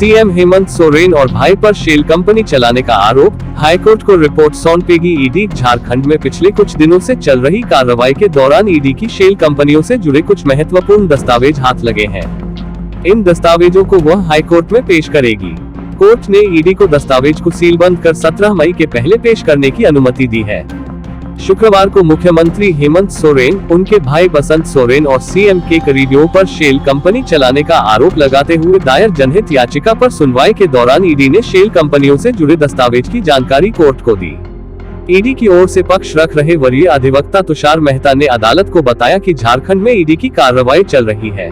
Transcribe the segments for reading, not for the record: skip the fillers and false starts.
CM Hemant Soren और भाई पर शेल कंपनी चलाने का आरोप, हाईकोर्ट को रिपोर्ट सौंपेगी ईडी। झारखंड में पिछले कुछ दिनों से चल रही कार्रवाई के दौरान ईडी की शेल कंपनियों से जुड़े कुछ महत्वपूर्ण दस्तावेज हाथ लगे हैं। इन दस्तावेजों को वह हाईकोर्ट में पेश करेगी। कोर्ट ने ईडी को दस्तावेज को सीलबंद कर 17 मई के पहले पेश करने की अनुमति दी है। शुक्रवार को मुख्यमंत्री हेमंत सोरेन, उनके भाई बसंत सोरेन और सीएम के करीबियों पर शेल कंपनी चलाने का आरोप लगाते हुए दायर जनहित याचिका पर सुनवाई के दौरान ईडी ने शेल कंपनियों से जुड़े दस्तावेज की जानकारी कोर्ट को दी। ईडी की ओर से पक्ष रख रहे वरीय अधिवक्ता तुषार मेहता ने अदालत को बताया कि झारखंड में ईडी की कार्रवाई चल रही है।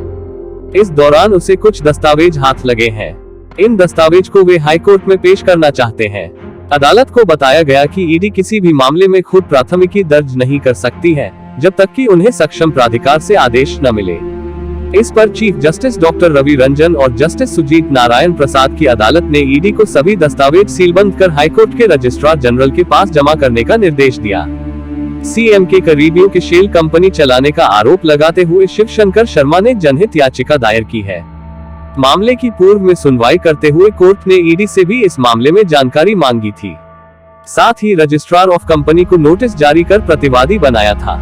इस दौरान उसे कुछ दस्तावेज हाथ लगे हैं। इन दस्तावेज को वे हाईकोर्ट में पेश करना चाहते हैं। अदालत को बताया गया कि ईडी किसी भी मामले में खुद प्राथमिकी दर्ज नहीं कर सकती है, जब तक कि उन्हें सक्षम प्राधिकार से आदेश न मिले। इस पर chief justice doctor Ravi Ranjan और जस्टिस सुजीत नारायण प्रसाद की अदालत ने ईडी को सभी दस्तावेज सीलबंद कर हाईकोर्ट के रजिस्ट्रार जनरल के पास जमा करने का निर्देश दिया। सीएम के करीबियों के शेल कंपनी चलाने का आरोप लगाते हुए शिवशंकर शर्मा ने जनहित याचिका दायर की है। मामले की पूर्व में सुनवाई करते हुए कोर्ट ने ईडी से भी इस मामले में जानकारी मांगी थी। साथ ही रजिस्ट्रार ऑफ कंपनी को नोटिस जारी कर प्रतिवादी बनाया था।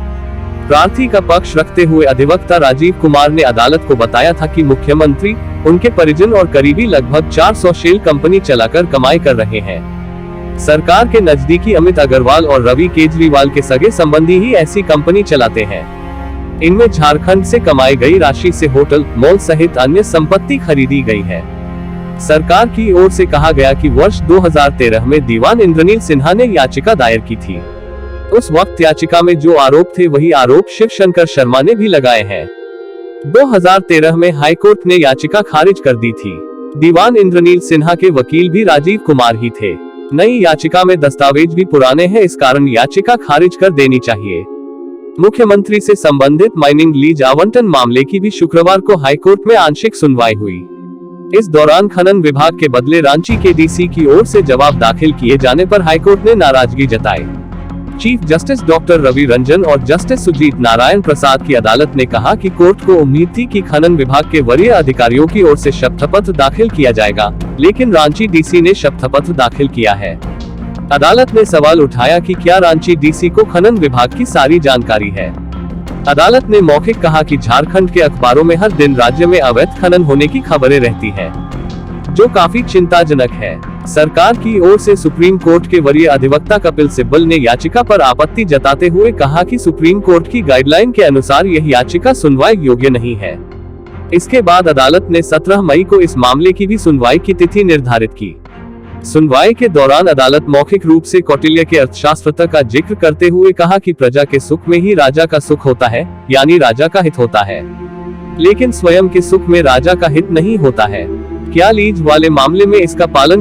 प्रार्थी का पक्ष रखते हुए अधिवक्ता राजीव कुमार ने अदालत को बताया था कि मुख्यमंत्री, उनके परिजन और करीबी लगभग 400 शेल कंपनी चलाकर कमाई कर रहे हैं। सरकार के नजदीकी अमित अग्रवाल और रवि केजरीवाल के सगे संबंधी ही ऐसी कंपनी चलाते हैं। इनमें झारखंड से कमाई गई राशि से होटल, मॉल सहित अन्य संपत्ति खरीदी गई है। सरकार की ओर से कहा गया कि वर्ष 2013 में दीवान इंद्रनील सिन्हा ने याचिका दायर की थी। उस वक्त याचिका में जो आरोप थे वही आरोप शिवशंकर शर्मा ने भी लगाए हैं। 2013 में हाईकोर्ट ने याचिका खारिज कर दी थी। दीवान इंद्रनील सिन्हा के वकील भी राजीव कुमार ही थे। नई याचिका में दस्तावेज भी पुराने हैं, इस कारण याचिका खारिज कर देनी चाहिए। मुख्यमंत्री से संबंधित माइनिंग लीज आवंटन मामले की भी शुक्रवार को हाईकोर्ट में आंशिक सुनवाई हुई। इस दौरान खनन विभाग के बदले रांची के डीसी की ओर से जवाब दाखिल किए जाने पर हाईकोर्ट ने नाराजगी जताई। Chief justice doctor Ravi Ranjan और जस्टिस सुजीत नारायण प्रसाद की अदालत ने कहा कि कोर्ट को उम्मीद थी कि खनन विभाग के वरीय अधिकारियों की ओर से शपथपत्र दाखिल किया जाएगा, लेकिन रांची डीसी ने शपथपत्र दाखिल किया है। अदालत ने सवाल उठाया कि क्या रांची डीसी को खनन विभाग की सारी जानकारी है। अदालत ने मौखिक कहा कि झारखंड के अखबारों में हर दिन राज्य में अवैध खनन होने की खबरें रहती हैं, जो काफी चिंताजनक है। सरकार की ओर से सुप्रीम कोर्ट के वरीय अधिवक्ता कपिल सिब्बल ने याचिका पर आपत्ति जताते हुए कहा कि सुप्रीम कोर्ट की गाइडलाइन के अनुसार यह याचिका सुनवाई योग्य नहीं है। इसके बाद अदालत ने 17 मई को इस मामले की भी सुनवाई की तिथि निर्धारित की। सुनवाई के दौरान अदालत मौखिक रूप से कौटिल्य के अर्थशास्त्र का जिक्र करते हुए कहा कि प्रजा के सुख में ही राजा का सुख होता है, यानी राजा का हित होता है, लेकिन स्वयं के सुख में राजा का हित नहीं होता है। क्या लीज वाले मामले में इसका पालन